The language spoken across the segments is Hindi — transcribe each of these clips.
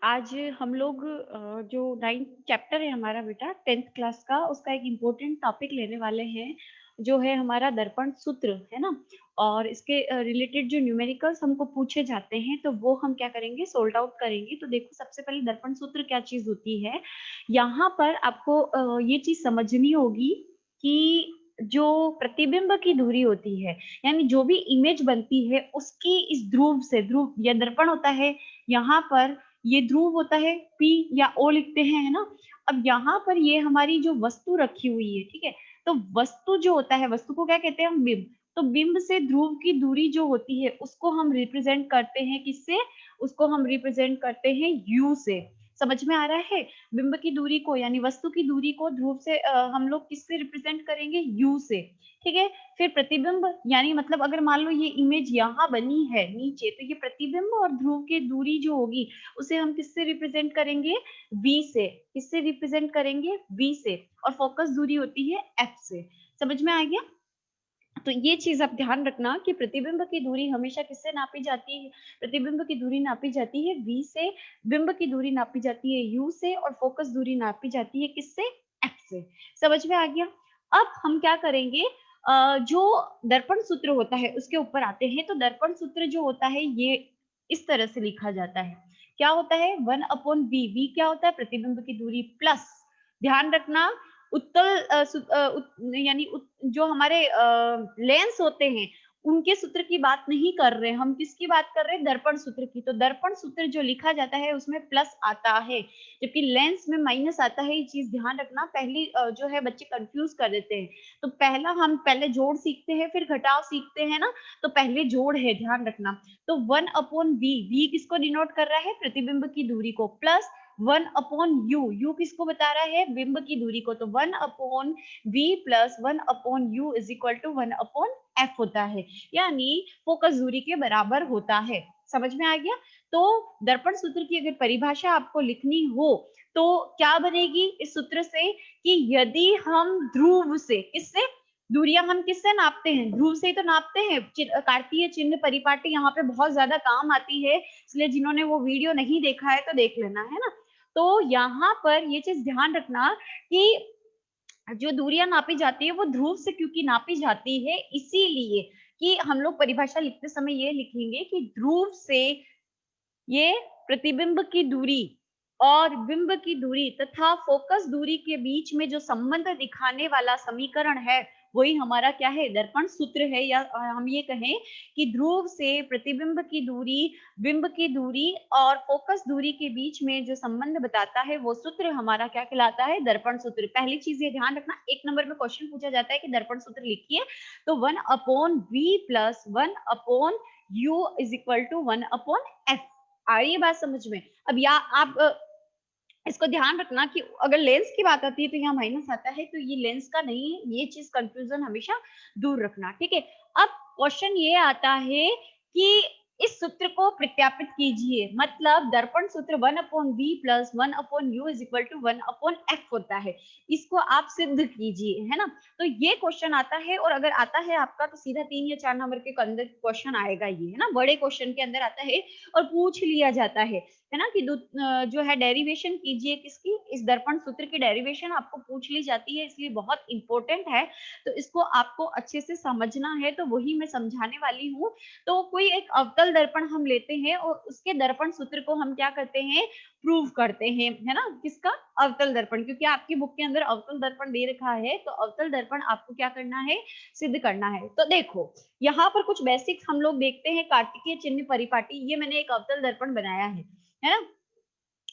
आज हम लोग जो 9th चैप्टर है हमारा बेटा 10th क्लास का उसका एक इम्पोर्टेंट टॉपिक लेने वाले हैं, जो है हमारा दर्पण सूत्र, है ना? और इसके रिलेटेड जो न्यूमेरिकल्स हमको पूछे जाते हैं, तो वो हम क्या करेंगे सोल्व आउट करेंगे। तो देखो सबसे पहले दर्पण सूत्र क्या चीज़ होती है? यहाँ पर आपको ये चीज़ समझनी होगी कि जो प्रतिबिंब की दूरी होती है, यानी जो भी इमेज बनती है उसकी इस ध्रुव से ध्रुव या दर्पण होता है, यहाँ पर ये ध्रुव होता है P या O लिखते हैं, है ना? अब यहाँ पर ये हमारी जो वस्तु रखी हुई है, ठीक है? तो वस्तु जो होता है, वस्तु को क्या कहते हैं हम? बिंब। तो बिंब से ध्रुव की दूरी जो होती है, उसको हम रिप्रेजेंट करते हैं किससे? उसको हम रिप्रेजेंट करते हैं U से। समझ में आ रहा है? बिंब की दूरी को यानी वस्तु की दूरी को ध्रुव से हम लोग किससे रिप्रेजेंट करेंगे? U से, ठीक है? फिर प्रतिबिंब यानी मतलब अगर मान लो ये इमेज यहाँ बनी है नीचे, तो ये प्रतिबिंब और ध्रुव की दूरी जो होगी उसे हम किससे रिप्रेजेंट करेंगे? V से। किससे रिप्रेजेंट करेंगे? V से। और फोकस दूरी होती है F से। समझ में आ गया? तो ये चीज़ आप ध्यान रखना कि प्रतिबिंब की दूरी हमेशा किससे नापी जाती है? प्रतिबिंब की दूरी नापी जाती है V से, बिंब की दूरी नापी जाती है U से और फोकस दूरी नापी जाती है किससे? F से। समझ में आ गया? अब हम क्या करेंगे जो दर्पण सूत्र होता है उसके ऊपर आते हैं। तो दर्पण सूत्र जो होता है ये इस तरह से लिखा जाता है। क्या होता है? 1/V। V क्या होता है? प्रतिबिंब की दूरी प्लस ध्यान रखना उत्तल यानी जो हमारे लेंस होते हैं उनके सूत्र की बात नहीं कर रहे, हम किसकी बात कर रहे हैं? दर्पण सूत्र की। तो दर्पण सूत्र जो लिखा जाता है उसमें प्लस आता है, जबकि लेंस में माइनस आता है। ये चीज ध्यान रखना, पहली जो है बच्चे कंफ्यूज कर देते हैं। तो पहला हम पहले जोड़ सीखते हैं फिर घटाव सीखते हैं ना, तो पहले जोड़ है, ध्यान रखना। तो 1/V, V किसको डिनोट कर रहा है? प्रतिबिंब की दूरी को, प्लस 1/U, U किसको बता रहा है? बिंब की दूरी को। तो 1/V plus 1/U is equal to 1/F होता है, यानी फोकस दूरी के बराबर होता है। समझ में आ गया? तो दर्पण सूत्र की अगर परिभाषा आपको लिखनी हो तो क्या बनेगी इस सूत्र से कि यदि हम ध्रुव से, किससे? दूरियां हम किससे नापते हैं? ध्रुव से ही तो नापते हैं। कार्तीय चिन्ह परिपाटी यहाँ पे बहुत ज्यादा काम आती है, इसलिए जिन्होंने वो वीडियो नहीं देखा है तो देख लेना, है ना? तो यहाँ पर ये चीज ध्यान रखना कि जो दूरियां नापी जाती है वो ध्रुव से क्योंकि नापी जाती है, इसीलिए कि हम लोग परिभाषा लिखते समय ये लिखेंगे कि ध्रुव से ये प्रतिबिंब की दूरी और बिंब की दूरी तथा फोकस दूरी के बीच में जो संबंध दिखाने वाला समीकरण है वही हमारा क्या है? दर्पण सूत्र है। या हम ये कहें कि ध्रुव से प्रतिबिंब की दूरी, बिंब की दूरी और फोकस दूरी के बीच में जो संबंध बताता है वो सूत्र हमारा क्या कहलाता है? दर्पण सूत्र। पहली चीज ये ध्यान रखना, एक नंबर में क्वेश्चन पूछा जाता है कि दर्पण सूत्र लिखिए, तो 1/V plus 1/U is equal to 1/F। आ रही है बात समझ में? अब या आप इसको ध्यान रखना कि अगर लेंस की बात आती है तो यहाँ माइनस आता है, तो ये लेंस का नहीं है, ये चीज कंफ्यूजन हमेशा दूर रखना, ठीक है? अब क्वेश्चन ये आता है कि इस सूत्र को प्रत्यापित कीजिए, मतलब दर्पण सूत्र 1/V plus 1/U is equal to 1/F होता है, इसको आप सिद्ध कीजिए, है ना? तो ये क्वेश्चन आता है, और अगर आता है आपका तो सीधा 3 या 4 नंबर के अंदर क्वेश्चन आएगा ये, है ना? बड़े क्वेश्चन के अंदर आता है और पूछ लिया जाता है ना? कि जो है डेरिवेशन कीजिए किसकी? इस दर्पण सूत्र की डेरिवेशन आपको पूछ ली जाती है, इसलिए बहुत इंपॉर्टेंट है। तो इसको आपको अच्छे से समझना है, तो वही मैं समझाने वाली हूँ। तो कोई एक अवतल दर्पण हम लेते हैं और उसके दर्पण सूत्र को हम क्या करते हैं? प्रूव करते हैं, है ना? किसका? अवतल दर्पण, क्योंकि आपकी बुक के अंदर अवतल दर्पण दे रखा है, तो अवतल दर्पण आपको क्या करना है? सिद्ध करना है। तो देखो यहाँ पर कुछ बेसिक्स हम लोग देखते हैं। कार्तिकीय चिन्ह परिपाटी, ये मैंने एक अवतल दर्पण बनाया है ना?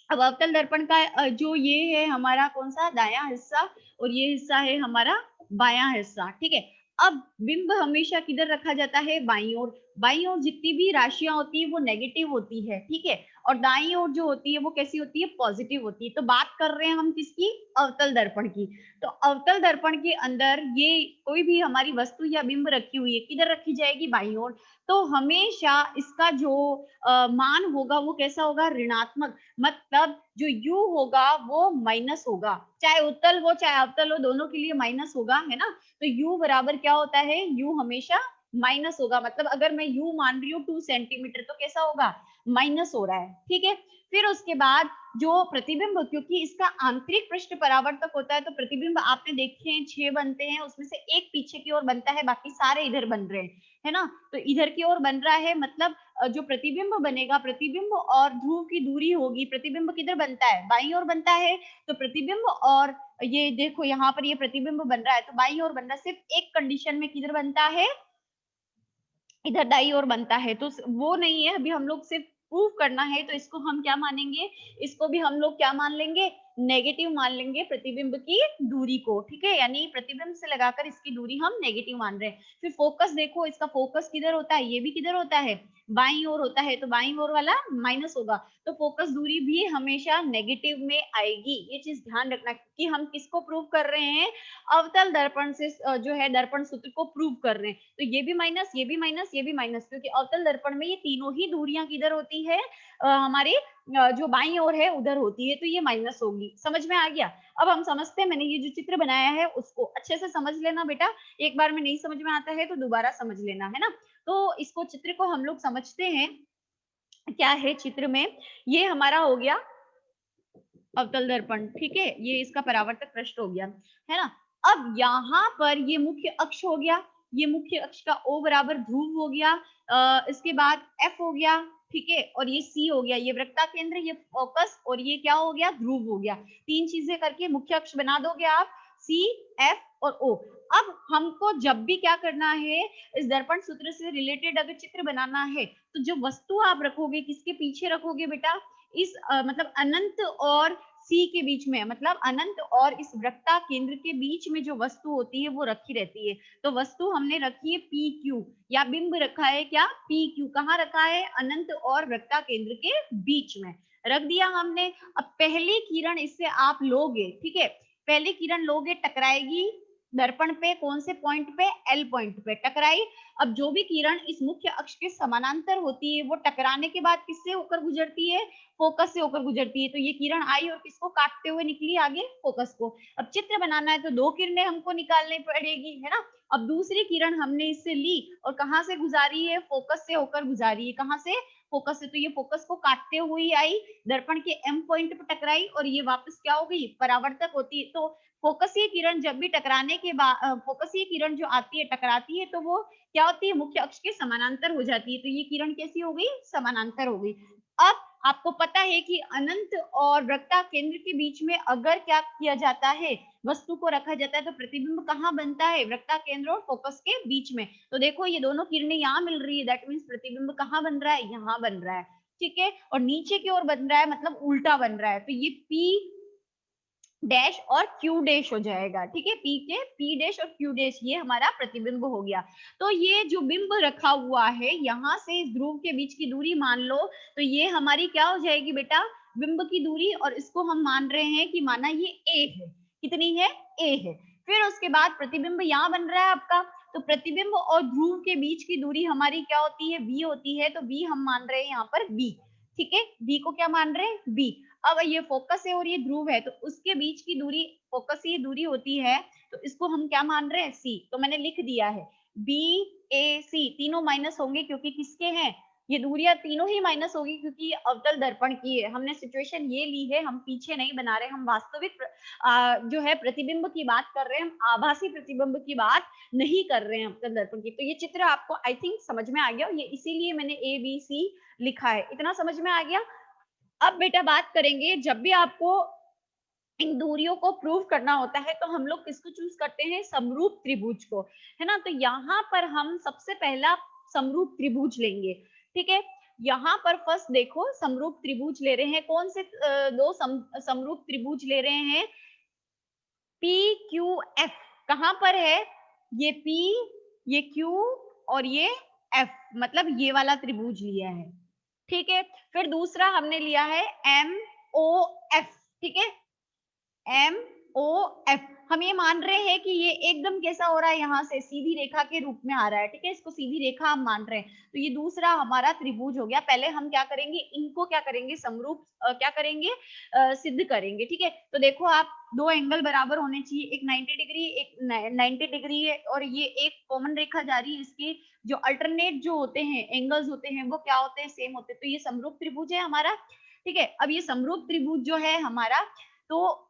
अब अवतल दर्पण का जो ये है हमारा कौन सा? दायां हिस्सा, और ये हिस्सा है हमारा बायां हिस्सा, ठीक है? अब बिंब हमेशा किधर रखा जाता है? बाईं ओर। बाईं ओर जितनी भी राशियां होती है वो नेगेटिव होती है, ठीक है? और दाईं ओर जो होती है वो कैसी होती है? पॉजिटिव होती है। तो बात कर रहे हैं हम किसकी? अवतल दर्पण की। तो अवतल दर्पण के अंदर ये कोई भी हमारी वस्तु या बिंब रखी हुई है, किधर रखी जाएगी? बाईं ओर। तो हमेशा इसका जो मान होगा वो कैसा होगा? ऋणात्मक। मतलब जो U होगा वो माइनस होगा, चाहे उत्तल हो चाहे अवतल हो, दोनों के लिए माइनस होगा, है ना? तो U बराबर क्या होता है? U हमेशा माइनस होगा, मतलब अगर मैं यू मान रही हूँ 2 सेंटीमीटर तो कैसा होगा, माइनस हो रहा है, ठीक है। फिर उसके बाद जो प्रतिबिंब, क्योंकि इसका आंतरिक पृष्ठ परावर्तक होता है, तो प्रतिबिंब आपने देखे हैं 6 बनते हैं, उसमें से एक पीछे की ओर बनता है, बाकी सारे इधर बन रहे हैं, है ना। तो इधर की ओर बन रहा है, मतलब जो प्रतिबिंब बनेगा, प्रतिबिंब और ध्रुव की दूरी होगी, प्रतिबिंब किधर बनता है, बाईं ओर बनता है। तो प्रतिबिंब और ये देखो यहाँ पर ये प्रतिबिंब बन रहा है, तो बाईं ओर बन रहा है, सिर्फ एक कंडीशन में किधर बनता है, इधर दाईं ओर बनता है। तो वो नहीं है, अभी हम लोग सिर्फ प्रूव करना है, तो इसको हम क्या मानेंगे, इसको भी हम लोग क्या मान लेंगे, नेगेटिव मान लेंगे प्रतिबिंब की दूरी को, ठीक है। यानी प्रतिबिंब से लगाकर इसकी दूरी हम नेगेटिव मान रहे हैं। फिर फोकस देखो, इसका फोकस किधर होता है, ये भी किधर होता है, बाईं ओर होता है, तो बाईं ओर वाला माइनस होगा, तो फोकस दूरी भी हमेशा नेगेटिव में आएगी। ये चीज ध्यान रखना कि हम किसको प्रूव कर रहे हैं, अवतल दर्पण से जो है दर्पण सूत्र को प्रूव कर रहे हैं। तो ये भी माइनस, ये भी माइनस, ये भी माइनस, क्योंकि अवतल दर्पण में ये तीनों ही दूरियां किधर होती है, हमारी जो बाईं ओर है उधर होती है, तो ये माइनस होगी। समझ में आ गया। अब हम समझते हैं, मैंने ये जो चित्र बनाया है उसको अच्छे से समझ लेना बेटा, एक बार में नहीं समझ में आता है तो दोबारा समझ लेना, है ना। तो इसको चित्र को हम लोग समझते हैं, क्या है चित्र में, ये हमारा हो गया अवतल दर्पण, ठीक है, ये इसका परावर्तक पृष्ठ हो गया, है ना। अब यहाँ पर ये मुख्य अक्ष हो गया, ये मुख्य अक्ष का O बराबर ध्रुव हो गया, इसके बाद F हो गया, ठीक है, और ये C हो गया, ये वृत्ता केंद्र, ये फोकस, और ये क्या हो गया, ध्रुव हो गया। तीन चीजें करके मुख्य अक्ष बना दोगे आप, C, F और O। अब हमको जब भी क्या करना है, इस दर्पण सूत्र से रिलेटेड अगर चित्र बनाना है, तो जो वस्तु आप रखोगे किसके पीछे रखोगे बेटा, इस मतलब अनंत और सी के बीच में, मतलब अनंत और इस वृत्ता केंद्र के बीच में जो वस्तु होती है वो रखी रहती है। तो वस्तु हमने रखी है पी क्यू, या बिंब रखा है क्या, पी क्यू। कहाँ रखा है, अनंत और वृत्ता केंद्र के बीच में रख दिया हमने। अब पहली किरण इससे आप लोगे, ठीक है, पहली किरण लोगे, टकराएगी दर्पण पे, कौन से पॉइंट पे, एल पॉइंट पे टकराई। अब जो भी किरण इस मुख्य अक्ष के समानांतर होती है वो टकराने के बाद किससे होकर गुजरती है, फोकस से होकर गुजरती है। तो ये किरण आई और किसको काटते हुए निकली आगे, फोकस को। अब चित्र बनाना है तो दो किरणें हमको निकालनी पड़ेगी, है ना। अब दूसरी किरण हमने इससे ली और कहाँ से गुजारी है, फोकस से होकर गुजारी है, कहाँ से, फोकस से। तो ये फोकस को काटते हुए आई, दर्पण के एम पॉइंट पर टकराई और ये वापस क्या हो गई, परावर्तक होती है। तो फोकसीय किरण जब भी टकराने के बाद, फोकसीय किरण जो आती है टकराती है, तो वो क्या होती है, मुख्य अक्ष के समानांतर हो जाती है। तो ये किरण कैसी हो गई, समानांतर हो गई। अब आपको पता है कि अनंत और वृत्ता केंद्र के बीच में अगर क्या किया जाता है, वस्तु को रखा जाता है, तो प्रतिबिंब कहाँ बनता है, वृत्ता केंद्र और फोकस के बीच में। तो देखो ये दोनों किरणें यहाँ मिल रही है, दैट मीन्स प्रतिबिंब कहाँ बन रहा है, यहाँ बन रहा है, ठीक है। और नीचे की ओर बन रहा है, मतलब उल्टा बन रहा है, तो ये पी डैश और क्यू डैश हो जाएगा, ठीक है, पी के पी डैश और क्यू डैश, ये हमारा प्रतिबिंब हो गया। तो ये जो बिंब रखा हुआ है, यहाँ से इस ध्रुव के बीच की दूरी मान लो, तो ये हमारी क्या हो जाएगी बेटा, बिंब की दूरी, और इसको हम मान रहे हैं कि माना ये ए है, कितनी है, ए है। फिर उसके बाद प्रतिबिंब यहाँ बन रहा है आपका, तो प्रतिबिंब और ध्रुव के बीच की दूरी हमारी क्या होती है, बी होती है, तो बी हम मान रहे हैं यहाँ पर बी, ठीक है, बी को क्या मान रहे हैं, बी। अब ये फोकस है और ये ध्रुव है, तो उसके बीच की दूरी, फोकस ये दूरी होती है, तो इसको हम क्या मान रहे हैं, सी। तो मैंने लिख दिया है बी ए सी, तीनों माइनस होंगे क्योंकि किसके हैं, ये दूरियां तीनों ही माइनस होगी क्योंकि ये अवतल दर्पण की है। हमने सिचुएशन ये ली है, हम पीछे नहीं बना रहे, हम वास्तविक जो है प्रतिबिंब की बात कर रहे हैं, हम आभासी प्रतिबिंब की बात नहीं कर रहे हैं अवतल दर्पण की। तो ये चित्र आपको आई थिंक समझ में आ गया, ये इसीलिए मैंने ए बी सी लिखा है, इतना समझ में आ गया। अब बेटा बात करेंगे, जब भी आपको इन दूरियों को प्रूव करना होता है तो हम लोग किसको चूज करते हैं, समरूप त्रिभुज को, है ना। तो यहाँ पर हम सबसे पहला समरूप त्रिभुज लेंगे, ठीक है। यहाँ पर फर्स्ट देखो समरूप त्रिभुज ले रहे हैं, कौन से दो समरूप त्रिभुज ले रहे हैं, पी क्यू एफ। कहाँ पर है, ये P, ये Q और ये F, मतलब ये वाला त्रिभुज लिया है, ठीक है। फिर दूसरा हमने लिया है MOF, ठीक है, MOF। हम ये मान रहे हैं कि ये एकदम कैसा हो रहा है, यहाँ से सीधी रेखा के रूप में आ रहा है, ठीक है, इसको सीधी रेखा हम मान रहे हैं। तो ये दूसरा हमारा त्रिभुज हो गया। पहले हम क्या करेंगे, इनको क्या करेंगे, समरूप क्या करेंगे, सिद्ध करेंगे, ठीक है। तो देखो आप, दो एंगल बराबर होने चाहिए, एक 90 डिग्री, एक 90 डिग्री है, और ये एक कॉमन रेखा जा रही है, इसके जो अल्टरनेट जो होते हैं एंगल्स होते हैं वो क्या होते हैं, सेम होते हैं। तो ये समरूप त्रिभुज है हमारा, ठीक है। अब ये समरूप त्रिभुज जो है हमारा, तो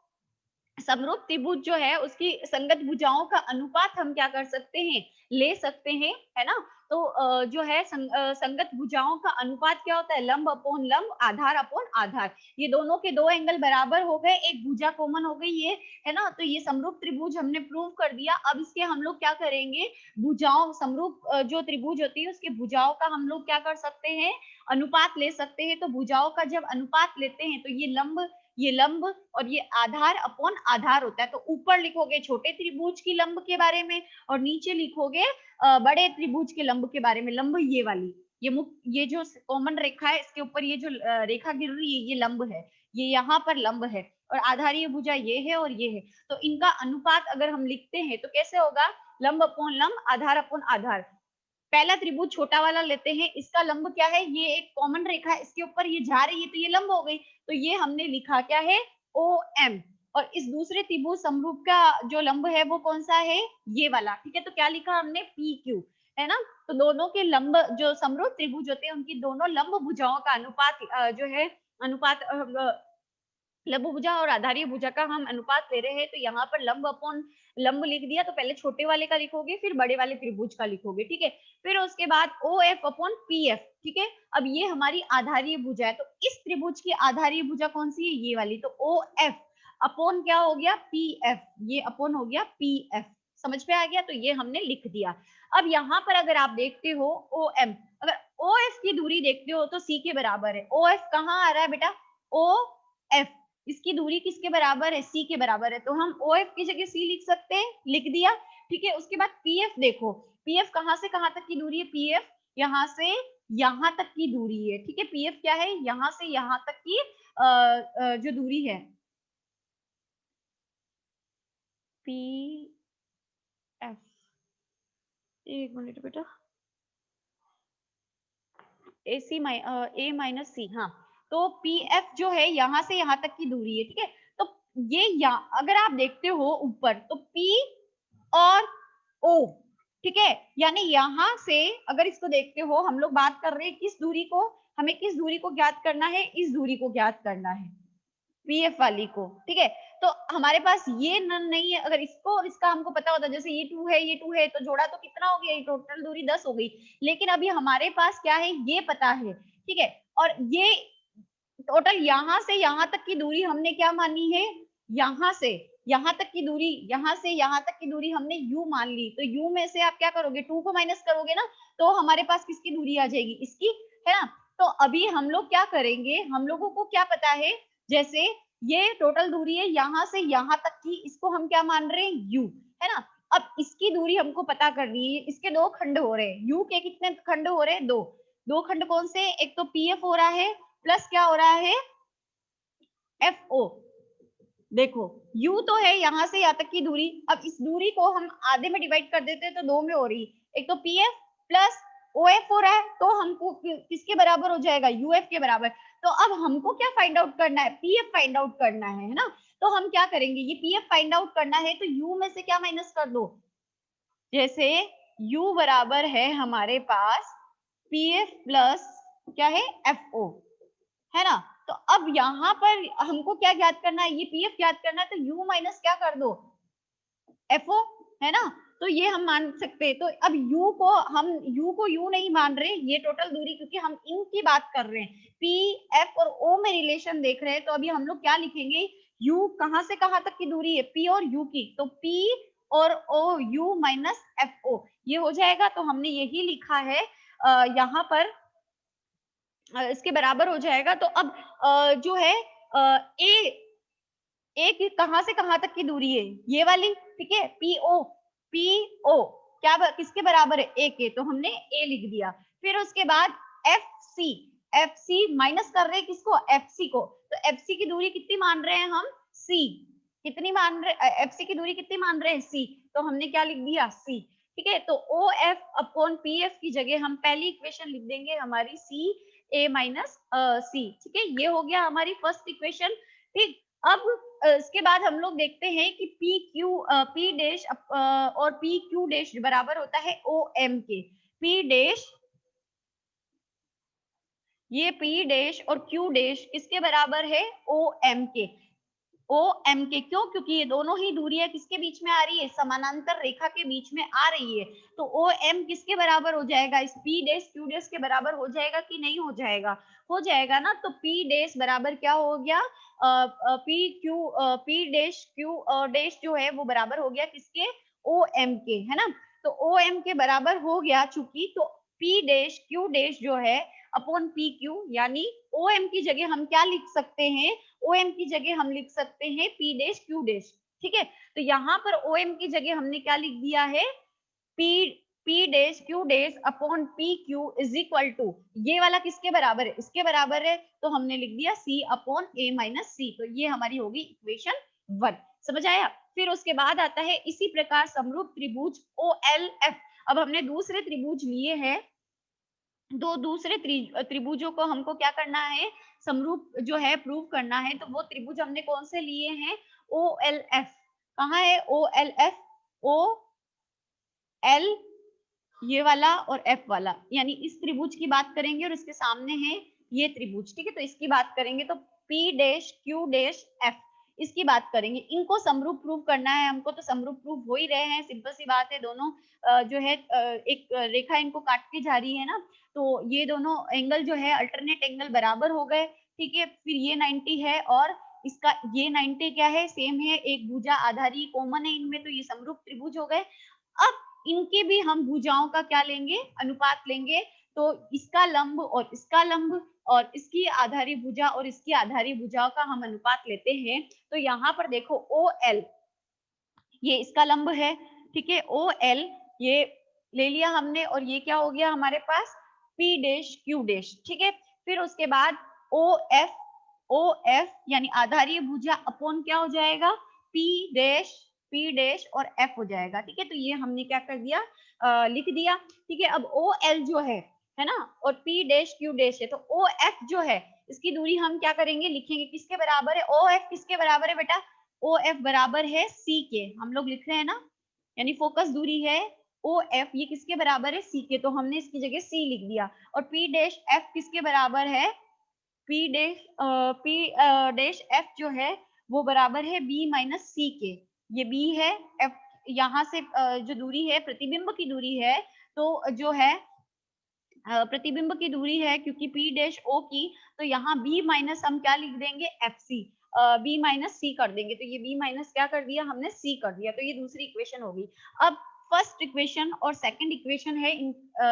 समरूप त्रिभुज जो है उसकी संगत भुजाओं का अनुपात हम क्या कर सकते हैं, ले सकते हैं, है ना। तो जो है संगत भुजाओं का अनुपात क्या होता है, लंब अपोन लंब, आधार अपोन आधार। ये दोनों के दो एंगल बराबर हो गए, एक भुजा कॉमन हो गई ये, है ना। तो ये समरूप त्रिभुज हमने प्रूव कर दिया। अब इसके हम लोग क्या करेंगे, भुजाओं, समरूप जो त्रिभुज होती है उसके भुजाओं का हम लोग क्या कर सकते हैं, अनुपात ले सकते हैं। तो भुजाओं का जब अनुपात लेते हैं तो ये लंब और ये आधार अपॉन आधार होता है। तो ऊपर लिखोगे छोटे त्रिभुज की लंब के बारे में, और नीचे लिखोगे बड़े त्रिभुज के लंब के बारे में। लंब ये वाली, ये जो कॉमन रेखा है इसके ऊपर ये जो रेखा गिर रही है ये लंब है, ये यहाँ पर लंब है, और आधारीय भुजा ये है और ये है। तो इनका अनुपात अगर हम लिखते हैं तो कैसे होगा, लंब अपॉन लंब, आधार अपॉन आधार। पहला त्रिभुज छोटा वाला लेते हैं, इसका लंब क्या है, ये एक कॉमन रेखा है, इसके ऊपर ये जा रही है तो ये लंब हो गई। तो ये हमने लिखा क्या है, ओ एम। और इस दूसरे त्रिभुज समरूप का जो लंब है वो कौन सा है, ये वाला, ठीक है। तो क्या लिखा हमने, पी क्यू, है ना। तो दोनों के लंब जो समरूप त्रिभुज होते हैं उनकी दोनों लंब भुजाओं का अनुपात जो है, अनुपात लंब भुजा और आधारीय भुजा का हम अनुपात ले रहे हैं। तो यहाँ पर लंब अपॉन लंब लिख दिया, तो पहले छोटे वाले का लिखोगे फिर बड़े वाले त्रिभुज का लिखोगे, ठीक है। फिर उसके बाद O F upon P F, ठीक है। अब ये हमारी आधारीय भुजा है, तो इस त्रिभुज की आधारीय भुजा कौन सी है, ये वाली। तो ओ एफ अपॉन क्या हो गया, पी एफ, ये अपॉन हो गया पी एफ। समझ में आ गया, तो ये हमने लिख दिया। अब यहाँ पर अगर आप देखते हो ओ एम, अगर ओ एफ की दूरी देखते हो तो सी के बराबर है। ओ एफ कहाँ आ रहा है बेटा, ओ एफ, इसकी दूरी किसके बराबर है, सी के बराबर है। तो हम ओ एफ की जगह सी लिख सकते हैं, लिख दिया, ठीक है। उसके बाद पी एफ देखो, पी एफ कहाँ से कहाँ तक की दूरी है, पी एफ यहाँ से यहाँ तक की दूरी है, ठीक है। पी एफ क्या है, यहाँ से यहाँ तक की जो दूरी है, पी एफ, एक मिनट बेटा, ए सी ए माइनस सी, हाँ। तो पी एफ जो है यहाँ से यहाँ तक की दूरी है, ठीक है। तो ये अगर आप देखते हो ऊपर, तो पी और ओ, ठीक है, यानी यहां से अगर इसको देखते हो, हम लोग बात कर रहे हैं किस दूरी को, हमें किस दूरी को ज्ञात करना है, इस दूरी को ज्ञात करना है, पीएफ वाली को, ठीक है। तो हमारे पास ये नन नहीं है, अगर इसको और इसका हमको पता होता, जैसे ये 2 है ये 2 है, तो जोड़ा तो कितना हो गया, ये टोटल दूरी 10 हो गई। लेकिन अभी हमारे पास क्या है, ये पता है, ठीक है। और ये टोटल यहाँ से यहाँ तक की दूरी हमने क्या मानी है, यहाँ से यहाँ तक की दूरी, यहाँ से यहाँ तक की दूरी हमने u मान ली। तो u में से आप क्या करोगे, 2 को माइनस करोगे ना, तो हमारे पास किसकी दूरी आ जाएगी, इसकी, है ना। तो अभी हम लोग क्या करेंगे, हम लोगों को क्या पता है, जैसे ये टोटल दूरी है यहाँ से यहाँ तक की, इसको हम क्या मान रहे हैं, u, है ना। अब इसकी दूरी हमको पता करनी है, इसके दो खंड हो रहे हैं, u के कितने खंड हो रहे हैं, दो। दो खंड कौन से, एक तो pf हो रहा है, प्लस क्या हो रहा है, FO। देखो U तो है यहाँ से यहाँ तक की दूरी, अब इस दूरी को हम आधे में डिवाइड कर देते हैं तो दो में हो रही, एक तो PF प्लस OF हो रहा है, तो हमको किसके बराबर हो जाएगा, UF के बराबर। तो अब हमको क्या फाइंड आउट करना है, PF फाइंड आउट करना है ना। तो हम क्या करेंगे, ये PF फाइंड आउट करना है तो U में से क्या माइनस कर दो, जैसे U बराबर है हमारे पास PF प्लस क्या है, FO, है ना। तो अब यहाँ पर हमको क्या ज्ञात करना है, ये पीएफ ज्ञात करना है, तो यू माइनस क्या कर दो, एफओ, है ना। तो ये हम मान सकते हैं। तो अब u को हम u को u नहीं मान रहे, ये टोटल दूरी, क्योंकि हम इनकी बात कर रहे हैं, पी एफ और ओ में रिलेशन देख रहे हैं। तो अभी हम लोग क्या लिखेंगे, u कहां से कहां तक की दूरी है, p और u की, तो p और o u minus F O, ये हो जाएगा। तो हमने यही लिखा है यहाँ पर, इसके बराबर हो जाएगा। तो अब जो है ए ए कहां से कहां तक की दूरी है, ये वाली, ठीक है, पीओ क्या किसके बराबर है, ए के, तो हमने ए लिख दिया। फिर उसके बाद एफ सी माइनस कर रहे हैं किसको, एफ सी को, तो एफ सी की दूरी कितनी मान रहे हैं हम, सी, कितनी मान रहे, एफ सी की दूरी कितनी मान रहे हैं, सी, तो हमने क्या लिख दिया, सी। ठीक है, तो O F upon P F की जगह हम पहली इक्वेशन लिख देंगे हमारी सी ए माइनस सी। ठीक है, ये हो गया हमारी फर्स्ट इक्वेशन। ठीक, अब इसके बाद हम लोग देखते हैं कि पी क्यू पी डैश और पी क्यू डैश बराबर होता है ओ एम के। पी डैश, ये पी डैश और क्यू डैश किसके बराबर है, ओ एम के। ओ एम के क्यों, क्योंकि ये दोनों ही दूरियां किसके बीच में आ रही है, समानांतर रेखा के बीच में आ रही है। तो ओ एम किसके बराबर हो जाएगा, इस पी डैश क्यू डैश के बराबर हो जाएगा कि नहीं हो जाएगा, हो जाएगा ना। तो पी डैश बराबर क्या हो गया, पी डैश क्यू डैश जो है वो बराबर हो गया किसके, ओ एम के, है ना। तो ओ एम के बराबर हो गया चूंकि, तो पी डैश क्यू डैश जो है अपॉन पी क्यू, यानी ओ एम की जगह हम क्या लिख सकते हैं, ओ एम की जगह हम लिख सकते हैं पी डैश क्यू डैश। ठीक है, तो यहाँ पर ओ एम की जगह हमने क्या लिख दिया है, P P dash Q dash upon P Q is equal to, ये वाला किसके बराबर है, इसके बराबर है, तो हमने लिख दिया सी अपॉन ए माइनस सी। तो ये हमारी होगी इक्वेशन 1। समझ आया। फिर उसके बाद आता है इसी प्रकार समरूप त्रिभुज ओ एल एफ। अब हमने दूसरे त्रिभुज लिए हैं, दो दूसरे त्रिभुजों को हमको क्या करना है, समरूप जो है प्रूव करना है। तो वो त्रिभुज हमने कौन से लिए हैं, ओ एल एफ। कहाँ है O L F, O L ये वाला और एफ वाला, यानी इस त्रिभुज की बात करेंगे और इसके सामने है ये त्रिभुज। ठीक है, तो इसकी बात करेंगे तो P dash Q dash F, इसकी बात करेंगे। इनको समरूप प्रूव करना है हमको, तो समरूप प्रूव हो ही रहे हैं, सिंपल सी बात है। दोनों जो है एक रेखा इनको काट के जा रही है ना, तो ये दोनों एंगल जो है अल्टरनेट एंगल बराबर हो गए। ठीक है, फिर ये 90 है और इसका ये 90 क्या है, सेम है, एक भुजा आधारी कॉमन है इनमें, तो ये समरूप त्रिभुज हो गए। अब इनके भी हम भुजाओं का क्या लेंगे, अनुपात लेंगे। तो इसका लंब और इसका लंब और इसकी आधारी भुजा और इसकी आधारी भुजाओं का हम अनुपात लेते हैं। तो यहाँ पर देखो ओ एल, ये इसका लंब है। ठीक है, ओ एल ये ले लिया हमने, और ये क्या हो गया हमारे पास, पी डैश क्यू डैश। ठीक है, फिर उसके बाद ओ एफ, ओ एफ यानी आधारीय भुजा अपॉन क्या हो जाएगा, पी डैश और एफ हो जाएगा। ठीक है, तो ये हमने क्या कर दिया, लिख दिया। ठीक है, अब ओ एल जो है ना, और पी डैश क्यू डैश है, तो ओ एफ जो है इसकी दूरी हम क्या करेंगे, लिखेंगे किसके बराबर है, ओ एफ किसके बराबर है बेटा, ओ एफ बराबर है सी के, हम लोग लिख रहे हैं ना, यानी फोकस दूरी है ओ एफ, ये किसके बराबर है, सी के, तो हमने इसकी जगह सी लिख दिया। और पी डैश एफ किसके बराबर है, पी डैश एफ जो है वो बराबर है बी माइनस सी के। ये बी है, एफ यहाँ से जो दूरी है प्रतिबिंब की दूरी है, तो जो है प्रतिबिंब की दूरी है क्योंकि पी डैश ओ की, तो यहाँ बी माइनस हम क्या लिख देंगे, एफ सी, बी माइनस सी कर देंगे। तो ये बी माइनस क्या कर दिया हमने, सी कर दिया। तो ये दूसरी इक्वेशन होगी। अब फर्स्ट इक्वेशन और सेकंड इक्वेशन है,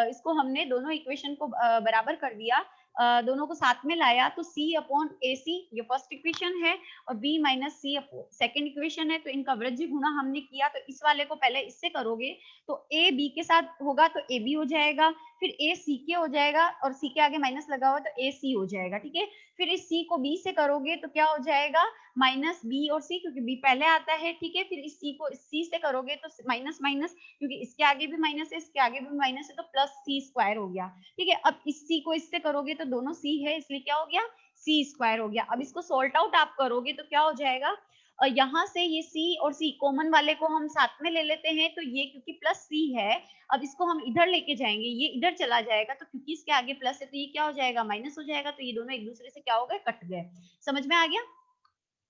इसको हमने दोनों इक्वेशन को बराबर कर दिया, दोनों को साथ में लाया, तो c अपॉन ए सी ये फर्स्ट इक्वेशन है, और b माइनस सी सेकेंड इक्वेशन है। तो इनका वृज्य गुणा हमने किया, तो इस वाले को पहले इससे करोगे तो a b के साथ होगा तो a b हो जाएगा, फिर a c के हो जाएगा, और c के आगे माइनस लगा हुआ तो a c हो जाएगा। ठीक है, फिर इस c को b से करोगे तो क्या हो जाएगा, माइनस b और c, क्योंकि b पहले आता है। ठीक है, फिर इस c को इस c से करोगे तो माइनस माइनस, क्योंकि इसके आगे भी माइनस है, इसके आगे भी माइनस है, तो प्लस सी स्क्वायर हो गया। ठीक है, अब इस c को इससे करोगे तो दोनों c है, इसलिए क्या हो गया, c स्क्वायर हो गया। अब इसको सॉल्ट आउट आप करोगे तो क्या हो जाएगा, यहाँ से ये c और c कॉमन वाले को हम साथ में ले लेते हैं, तो ये क्योंकि प्लस c है, अब इसको हम इधर लेके जाएंगे, ये इधर चला जाएगा, तो क्योंकि इसके आगे प्लस है तो ये क्या हो जाएगा, माइनस हो जाएगा। तो ये दोनों एक दूसरे से क्या हो गए, कट गए। समझ में आ गया।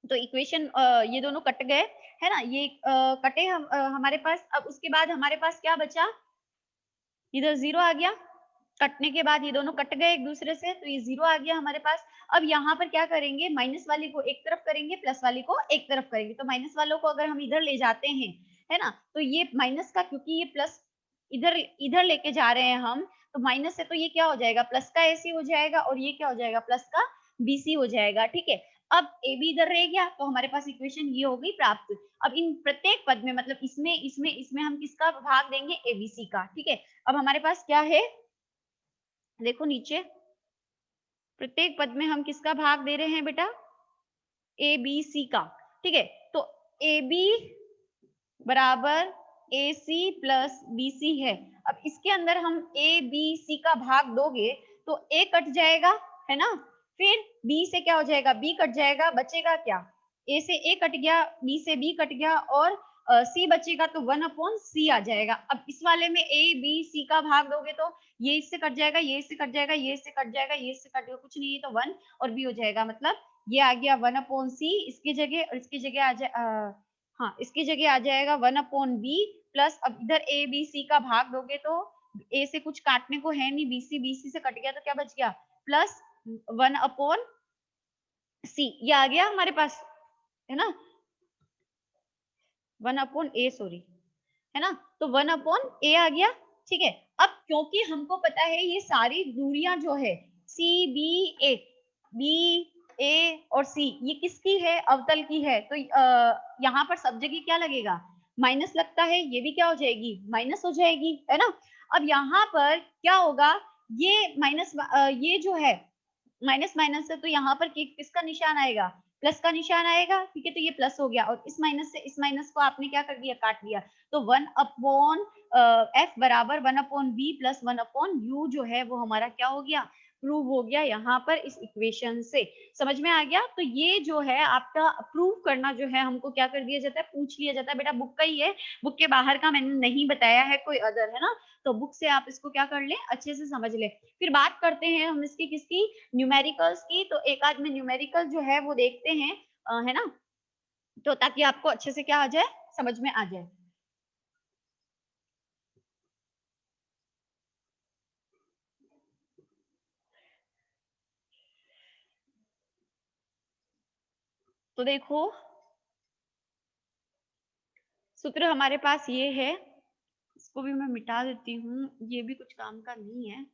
तो इक्वेशन ये दोनों कट गए, है ना, ये कटे हम हमारे पास। अब उसके बाद हमारे पास क्या बचा, इधर जीरो आ गया, कटने के बाद ये दोनों कट गए एक दूसरे से, तो ये जीरो आ गया हमारे पास। अब यहाँ पर क्या करेंगे, माइनस वाली को एक तरफ करेंगे, प्लस वाली को एक तरफ करेंगे। तो माइनस वालों को अगर हम इधर ले जाते हैं, है ना, तो ये माइनस का, क्योंकि ये प्लस इधर इधर लेके जा रहे हैं हम, तो माइनस है तो ये क्या हो जाएगा, प्लस का एसी हो जाएगा, और ये क्या हो जाएगा, प्लस का बीसी हो जाएगा। ठीक है, अब ए बी इधर रह गया, तो हमारे पास इक्वेशन ये हो गई प्राप्त। अब इन प्रत्येक पद में, मतलब इसमें इसमें इसमें हम किसका भाग देंगे, एबीसी का। ठीक है, अब हमारे पास क्या है, देखो नीचे, प्रत्येक पद में हम किसका भाग दे रहे हैं बेटा, ए बी सी का। ठीक है, तो ए बी बराबर ए सी प्लस बी सी है। अब इसके अंदर हम ए बी सी का भाग दोगे तो ए कट जाएगा, है ना, फिर बी से क्या हो जाएगा, बी कट जाएगा, बचेगा क्या, ए से ए कट गया, बी से बी कट गया और सी बचेगा तो 1/c आ जाएगा। अब इस वाले में ए बी सी का भाग दोगे तो ये इससे कट जाएगा, ये इससे कट जाएगा, ये इससे कट जाएगा, ये इससे कट जाएगा, कुछ नहीं है तो 1 और बी हो जाएगा। मतलब ये आ गया 1/c इसकी जगह, और इसकी जगह आ जाए हाँ इसकी जगह आ जाएगा 1/b प्लस, अब इधर ए बी सी का भाग दोगे तो ए से कुछ काटने को है नहीं, बी सी से कट गया तो क्या बच गया, प्लस 1/c। ये आ गया हमारे पास, है ना, 1/a सॉरी, है ना, तो 1/a आ गया। ठीक है, अब क्योंकि हमको पता है ये सारी दूरियां जो है सी बी ए, बी ए और सी ये किसकी है, अवतल की है, तो यहाँ पर सब जगह क्या लगेगा, माइनस लगता है, ये भी क्या हो जाएगी, माइनस हो जाएगी, है ना। अब यहाँ पर क्या होगा, ये माइनस ये जो है माइनस माइनस है तो यहाँ पर किसका निशान आएगा, प्लस का निशान आएगा, ठीक है, तो ये प्लस हो गया और इस माइनस से इस माइनस को आपने क्या कर दिया, काट दिया, तो 1/f बराबर 1/b प्लस 1/u जो है वो हमारा क्या हो गया, प्रूव हो गया यहाँ पर इस इक्वेशन से। समझ में आ गया। तो ये जो है आपका प्रूव करना जो है हमको क्या कर दिया जाता है, पूछ लिया जाता है, बेटा बुक का ही है, बुक के बाहर का मैंने नहीं बताया है कोई अदर, है ना, तो बुक से आप इसको क्या कर ले, अच्छे से समझ ले। फिर बात करते हैं हम इसकी किसकी, न्यूमेरिकल्स की, तो एक आध में न्यूमेरिकल जो है वो देखते हैं, है ना, तो ताकि आपको अच्छे से क्या आ जाए, समझ में आ जाए। तो देखो सूत्र हमारे पास ये है, इसको भी मैं मिटा देती हूँ, ये भी कुछ काम का नहीं है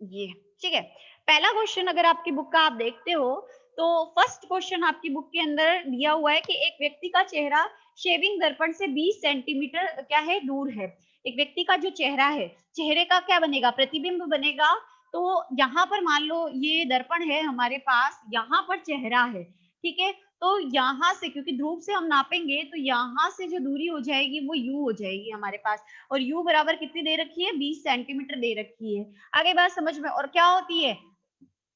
ये, ठीक है। पहला क्वेश्चन अगर आपकी बुक का आप देखते हो तो फर्स्ट क्वेश्चन आपकी बुक के अंदर दिया हुआ है कि एक व्यक्ति का चेहरा शेविंग दर्पण से 20 सेंटीमीटर क्या है, दूर है। एक व्यक्ति का जो चेहरा है, चेहरे का क्या बनेगा, प्रतिबिंब बनेगा। तो यहाँ पर मान लो ये दर्पण है हमारे पास, यहाँ पर चेहरा है, ठीक है, तो यहाँ से क्योंकि ध्रुव से हम नापेंगे तो यहाँ से जो दूरी हो जाएगी वो u हो जाएगी हमारे पास, और u बराबर कितनी दे रखी है, 20 सेंटीमीटर दे रखी है। आगे बात समझ में, और क्या होती है,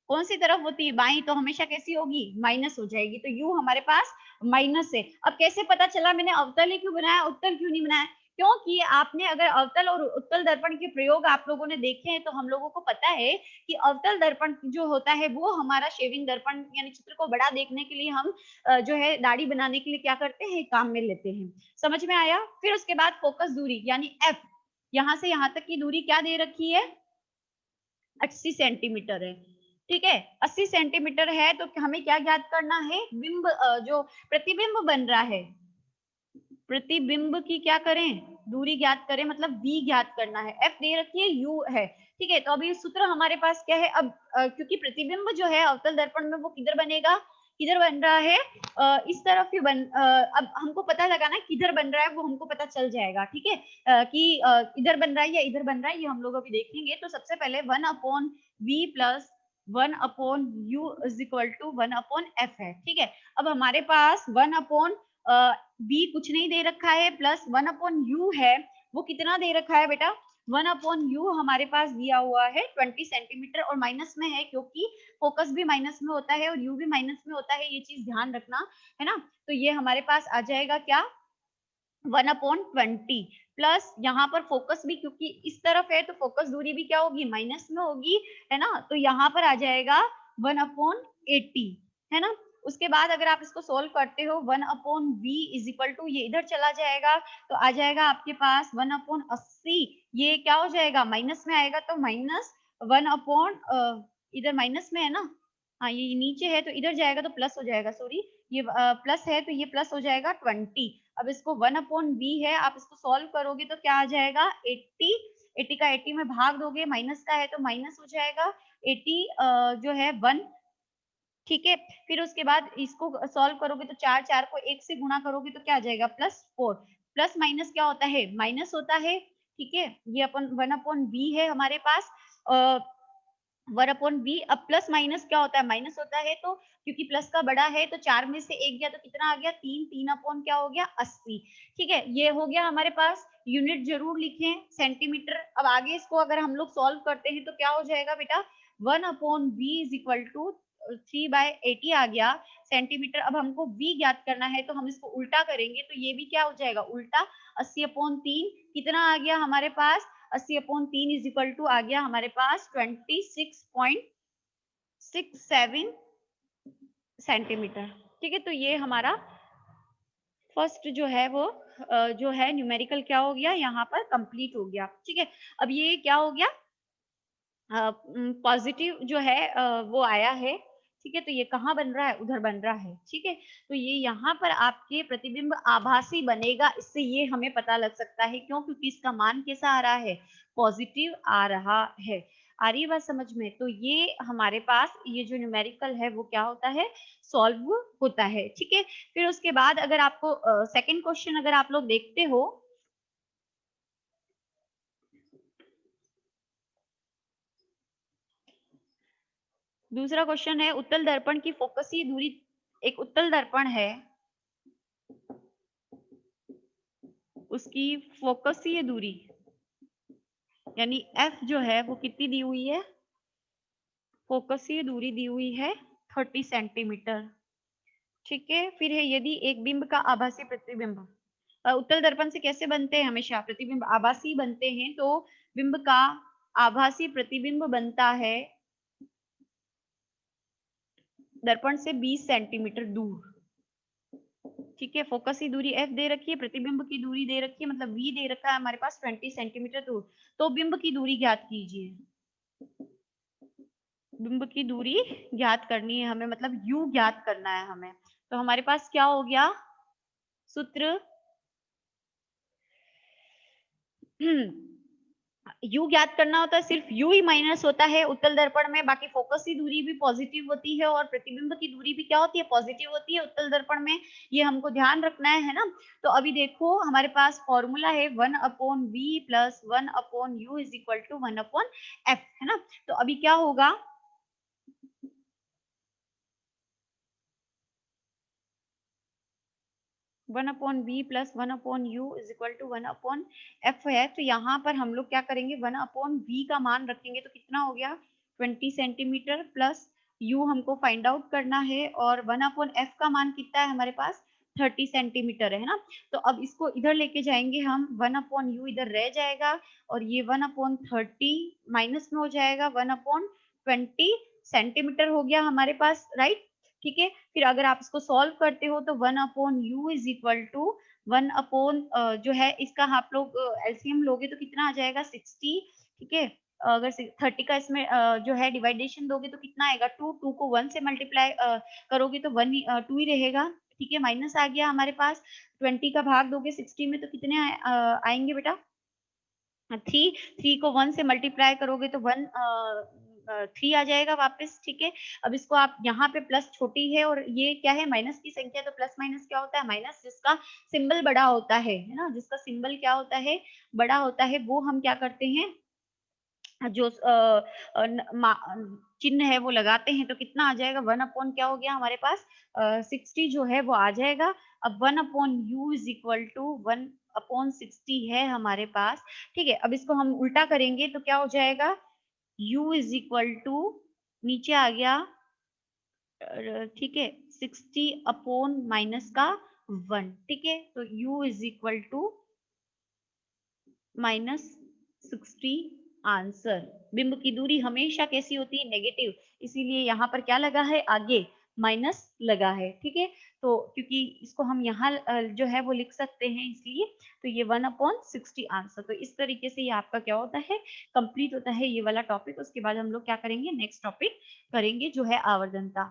कौन सी तरफ होती है, बाई, तो हमेशा कैसी होगी, माइनस हो जाएगी, तो u हमारे पास माइनस है। अब कैसे पता चला मैंने अवतल ही क्यों बनाया, उत्तल क्यों नहीं बनाया, क्योंकि आपने अगर अवतल और उत्तल दर्पण के प्रयोग आप लोगों ने देखे हैं तो हम लोगों को पता है कि अवतल दर्पण जो होता है वो हमारा शेविंग दर्पण यानी चित्र को बड़ा देखने के लिए हम जो है दाढ़ी बनाने के लिए क्या करते हैं, काम में लेते हैं। समझ में आया। फिर उसके बाद फोकस दूरी यानी एफ, यहाँ से यहाँ तक की दूरी क्या दे रखी है, 80 सेंटीमीटर है, ठीक है, 80 सेंटीमीटर है, तो हमें क्या ज्ञात करना है, बिंब जो प्रतिबिंब बन रहा है, प्रतिबिंब की क्या करें, दूरी ज्ञात करें, मतलब b ज्ञात करना है, f दे रखी है, u है, ठीक है। तो अभी सूत्र हमारे पास क्या है, अब क्योंकि प्रतिबिंब जो है अवतल दर्पण में वो किधर बनेगा, किधर बन रहा है, इस तरफ ही अब हमको पता लगाना है किधर बन रहा है, वो हमको पता चल जाएगा, ठीक है, कि इधर बन रहा है या इधर बन रहा है, ये हम लोग अभी देखेंगे। तो सबसे पहले 1/v plus 1/u is equal to 1/f है, ठीक है। अब हमारे पास 1 b कुछ नहीं दे रखा है, प्लस 1/u है, वो कितना दे रखा है बेटा, 1/u हमारे पास दिया हुआ है 20 सेंटीमीटर, और माइनस में है क्योंकि फोकस भी माइनस में होता है और u भी माइनस में होता है, ये चीज ध्यान रखना, है ना। तो ये हमारे पास आ जाएगा क्या, 1/20 प्लस यहाँ पर फोकस भी क्योंकि इस तरफ है तो फोकस दूरी भी क्या होगी, माइनस में होगी, है ना, तो यहाँ पर आ जाएगा 1/80, है ना। उसके बाद अगर आप इसको सोल्व करते हो 1/v इज इक्वल टू, ये इधर चला जाएगा तो आ जाएगा आपके पास 1/80, ये क्या हो जाएगा, माइनस में आएगा, तो माइनस 1 इधर माइनस में है ना, हाँ ये नीचे है तो इधर जाएगा तो प्लस हो जाएगा, सॉरी ये प्लस है तो ये प्लस हो जाएगा 20। अब इसको 1/b है, आप इसको सॉल्व करोगे तो क्या आ जाएगा, 80, 80 का 80 में भाग दोगे, माइनस का है तो माइनस हो जाएगा, 80 जो है 1, ठीक है। फिर उसके बाद इसको सॉल्व करोगे तो 4 4 को 1 से गुणा करोगे तो क्या आ जाएगा, +4, प्लस माइनस क्या होता है, माइनस होता है, ठीक है। ये अपन 1/b है हमारे पास, 1/v। अब प्लस माइनस क्या होता है, माइनस होता है, तो क्योंकि प्लस का बड़ा है तो 4 में से 1 गया तो कितना आ गया, 3। 3 क्या हो गया, 80। ठीक है, ये हो गया हमारे पास। यूनिट जरूर लिखें सेंटीमीटर। अब आगे इसको अगर हम लोग सॉल्व करते हैं तो क्या हो जाएगा बेटा, 1/v इज इक्वल टू 3/80 आ गया सेंटीमीटर। अब हमको v ज्ञात करना है तो हम इसको उल्टा करेंगे तो ये भी क्या हो जाएगा, उल्टा 80/3। कितना आ गया हमारे पास, 80/3 इज इक्वल टू आ गया हमारे पास 26.67 सेंटीमीटर। ठीक है, तो ये हमारा फर्स्ट जो है वो जो है न्यूमेरिकल क्या हो गया, यहाँ पर कंप्लीट हो गया। ठीक है, अब ये क्या हो गया, पॉजिटिव जो है वो आया है। ठीक है, तो ये कहाँ बन रहा है, उधर बन रहा है। ठीक है, तो ये यहाँ पर आपके प्रतिबिंब आभासी बनेगा, इससे ये हमें पता लग सकता है। क्यों, क्योंकि इसका मान कैसा आ रहा है, पॉजिटिव आ रहा है। आ रही है बात समझ में। तो ये हमारे पास ये जो न्यूमेरिकल है वो क्या होता है, सॉल्व होता है। ठीक है, फिर उसके बाद अगर आपको सेकंड क्वेश्चन अगर आप लोग देखते हो, दूसरा क्वेश्चन है उत्तल दर्पण की फोकसीय दूरी। एक उत्तल दर्पण है, उसकी फोकसीय दूरी यानी f जो है वो कितनी दी हुई है, फोकसीय दूरी दी हुई है 30 सेंटीमीटर। ठीक है, फिर है यदि एक बिंब का आभासी प्रतिबिंब, उत्तल दर्पण से कैसे बनते हैं, हमेशा प्रतिबिंब आभासी बनते हैं। तो बिंब का आभासी प्रतिबिंब बनता है दर्पण से 20 सेंटीमीटर दूर। ठीक है, फोकस की दूरी f दे रखी है, प्रतिबिंब की दूरी दे रखी है, मतलब v दे रखा है हमारे पास 20 सेंटीमीटर दूर। तो बिंब की दूरी ज्ञात कीजिए, बिंब की दूरी ज्ञात करनी है हमें, मतलब u ज्ञात करना है हमें। तो हमारे पास क्या हो गया सूत्र, u ज्ञात करना होता है, सिर्फ u ही माइनस होता है उत्तल दर्पण में, बाकी फोकस की दूरी भी पॉजिटिव होती है और प्रतिबिंब की दूरी भी क्या होती है, पॉजिटिव होती है उत्तल दर्पण में। ये हमको ध्यान रखना है ना। तो अभी देखो हमारे पास फॉर्मूला है 1/v plus 1/u is equal to 1/f, है ना। तो अभी क्या होगा, 1/v plus 1/u is equal to 1/f है। तो यहाँ पर हम लोग क्या करेंगे, 1/v का मान रखेंगे तो कितना हो गया 20 सेंटीमीटर प्लस u हमको फाइंड आउट करना है, और 1/f का मान कितना है हमारे पास 30 सेंटीमीटर है ना। तो अब इसको इधर लेके जाएंगे हम, 1/u इधर रह जाएगा और ये 1/30 माइनस में हो जाएगा, 1/20 सेंटीमीटर हो गया हमारे पास, राइट। ठीक है, फिर अगर आप इसको सॉल्व करते हो तो 1/u इज इक्वल टू 1 जो है इसका आप लोग एलसीएम लोगे तो कितना आ जाएगा 60। ठीक है, अगर 30 का इसमें जो है डिवाइडेशन दोगे तो कितना आएगा 2। 2 को 1 से मल्टीप्लाई करोगे तो 2 ही रहेगा। ठीक है, माइनस आ गया हमारे पास, 20 का भाग दोगे 60 में तो कितने आएंगे बेटा 3। 3 को 1 से मल्टीप्लाई करोगे तो 3 आ जाएगा वापस। ठीक है, अब इसको आप यहाँ पे प्लस छोटी है और ये क्या है माइनस की संख्या, तो प्लस माइनस क्या होता है, माइनस जिसका सिंबल बड़ा होता है ना, जिसका सिंबल क्या होता है, बड़ा होता है, वो हम क्या करते हैं, जो चिन्ह है वो लगाते हैं। तो कितना आ जाएगा 1 क्या हो गया हमारे पास 60 जो है वो आ जाएगा। अब 1/u इज इक्वल टू 1/60 है हमारे पास। ठीक है, अब इसको हम उल्टा करेंगे तो क्या हो जाएगा, u इज इक्वल टू नीचे आ गया, ठीक है 60 माइनस का 1। ठीक है, तो u is equal to -60 answer. बिंब की दूरी हमेशा कैसी होती है, नेगेटिव, इसीलिए यहाँ पर क्या लगा है, आगे माइनस लगा है। ठीक है, तो क्योंकि इसको हम यहाँ जो है वो लिख सकते हैं इसलिए, तो ये 1/60 आंसर। तो इस तरीके से ये आपका क्या होता है, कंप्लीट होता है ये वाला टॉपिक। उसके बाद हम लोग क्या करेंगे, नेक्स्ट टॉपिक करेंगे जो है आवर्धनता।